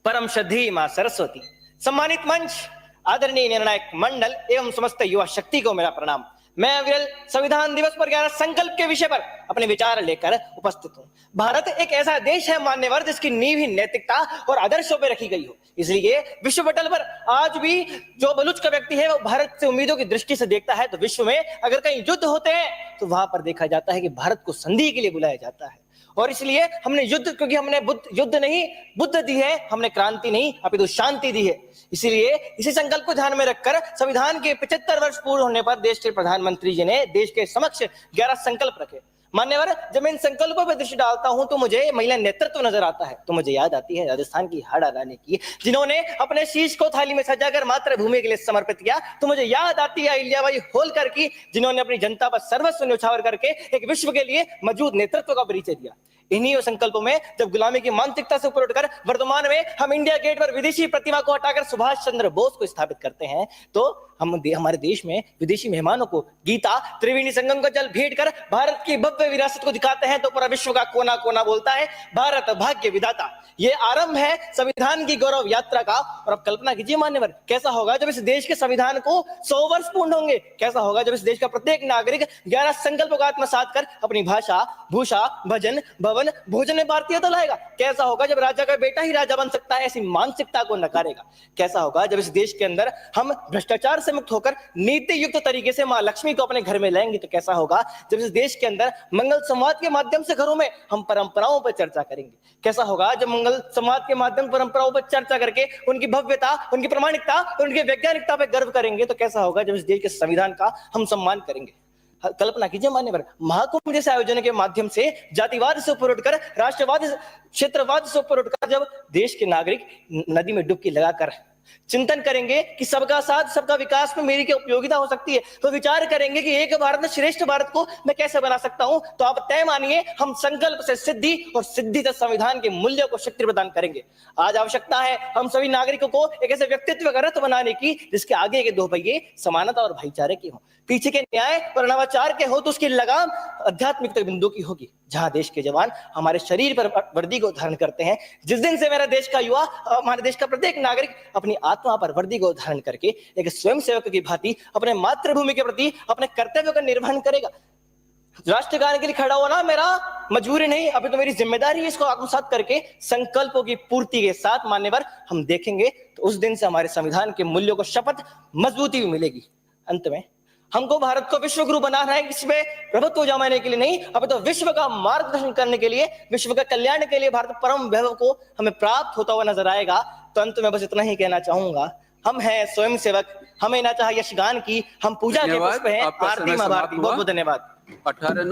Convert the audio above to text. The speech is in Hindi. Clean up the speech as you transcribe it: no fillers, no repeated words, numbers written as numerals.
परम श्रद्धेय मां सरस्वती, सम्मानित मंच, आदरणीय निर्णायक मंडल एवं समस्त युवा शक्ति को मेरा प्रणाम। मैं अविरल संविधान दिवस पर 11 संकल्प के विषय पर अपने विचार लेकर उपस्थित हूँ। भारत एक ऐसा देश है मान्यवर जिसकी नींव ही नैतिकता और आदर्शों पर रखी गई हो, इसलिए विश्व पटल पर आज भी जो बलूच का व्यक्ति है वो भारत से उम्मीदों की दृष्टि से देखता है। तो विश्व में अगर कहीं युद्ध होते हैं तो वहां पर देखा जाता है कि भारत को संधि के लिए बुलाया जाता है। और इसलिए हमने युद्ध, क्योंकि हमने युद्ध नहीं बुद्ध दी है, हमने क्रांति नहीं अपितु शांति दी है। इसीलिए इसी संकल्प को ध्यान में रखकर संविधान के 75 वर्ष पूर्ण होने पर देश के प्रधानमंत्री जी ने देश के समक्ष 11 संकल्प रखे। मान्यवर, जब मैं इन संकल्पों पर दृष्टि डालता हूं तो मुझे महिला नेतृत्व नजर आता है। तो मुझे याद आती है राजस्थान की हाड़ा रानी की, जिन्होंने अपने शीश को थाली में सजाकर मातृभूमि के लिए समर्पित किया। तो मुझे याद आती है अहिल्याबाई होलकर की, जिन्होंने अपनी जनता पर सर्वस्व न्यौछावर करके एक विश्व के लिए मजबूत नेतृत्व का परिचय दिया। इन्हीं संकल्पों में जब गुलामी की मानसिकता से ऊपर उठकर वर्तमान में हम इंडिया गेट पर विदेशी प्रतिमा को हटाकर सुभाष चंद्र बोस को स्थापित करते हैं, तो हम हमारे देश में विदेशी मेहमानों को गीता त्रिवेणी संगम का जल भेंट कर भारत की भव्य विरासत को दिखाते हैं। तो पूरा विश्व का कोना कोना बोलता है भारत भाग्य विधाता। ये आरंभ है संविधान की गौरव यात्रा का। और अब कल्पना कीजिए मान्यवर, कैसा होगा जब इस देश के संविधान को 100 वर्ष पूर्ण होंगे। कैसा होगा जब इस देश का प्रत्येक नागरिक 11 संकल्पों का आत्मसात कर अपनी भाषा, भूषा, भजन, भवन, भोजन में भारतीयता लाएगा। कैसा होगा जब राजा का बेटा ही राजा बन सकता है, ऐसी मानसिकता को नकारेगा। कैसा होगा जब इस देश के अंदर हम भ्रष्टाचार से मुक्त होकर नीति युक्त तरीके से मां लक्ष्मी को अपने घर में लाएंगे। तो कैसा होगा जब इस देश के अंदर मंगल संवाद के माध्यम से घरों में हम परंपराओं पर चर्चा करेंगे। कैसा होगा जब मंगल संवाद के माध्यम परंपराओं पर चर्चा करके उनकी भव्यता, उनकी प्रामाणिकता और उनकी वैज्ञानिकता पर गर्व करेंगे। तो कैसा होगा जब इस देश के संविधान का हम सम्मान करेंगे। कल्पना कीजिए मान्यवर, महाकुंभ जैसे आयोजन के माध्यम से जातिवाद से ऊपर उठकर राष्ट्रवाद, क्षेत्रवाद से ऊपर उठकर जब देश के नागरिक नदी में डुबकी लगाकर चिंतन करेंगे कि सबका साथ सबका विकास में मेरी क्या उपयोगिता हो सकती है, तो विचार करेंगे कि एक भारत में श्रेष्ठ भारत को मैं कैसे बना सकता हूं, तो आप तय मानिए हम संकल्प से सिद्धि और सिद्धि तक संविधान के मूल्यों को शक्ति प्रदान करेंगे। आज आवश्यकता है हम सभी नागरिकों को एक ऐसे व्यक्तित्व का रथ बनाने की जिसके आगे के दो पहिए समानता और भाईचारे की हो, पीछे के न्याय और नवाचार के हो, तो उसकी लगाम आध्यात्मिक बिंदु की होगी। जहां देश के जवान हमारे शरीर पर वर्दी को धारण करते हैं, जिस दिन से मेरा देश का युवा, हमारे देश का प्रत्येक नागरिक अपनी आत्मा पर वर्दी को धारण करके एक स्वयं सेवक की भांति अपने मातृभूमि के प्रति अपने कर्तव्यों का निर्वहन करेगा। राष्ट्रगान के लिए खड़ा होना मेरा मजबूरी नहीं, अभी तो मेरी जिम्मेदारी है। इसको आत्मसात करके संकल्पों की पूर्ति के साथ मान्यवर हम देखेंगे तो उस दिन से हमारे संविधान के मूल्यों को शपथ मजबूती भी मिलेगी। अंत में हमको भारत को विश्व गुरु बनाना है, इसमें प्रभुत्व जमाने के लिए नहीं, अब तो विश्व का मार्गदर्शन करने के लिए, विश्व का कल्याण के लिए भारत परम वैभव को हमें प्राप्त होता हुआ नजर आएगा। तो अंत में बस इतना ही कहना चाहूंगा, हम हैं स्वयं सेवक, हमें ना चाहे यशगान की, हम पूजा के पुष्प हैं, आरती में भारती। बहुत बहुत धन्यवाद। 18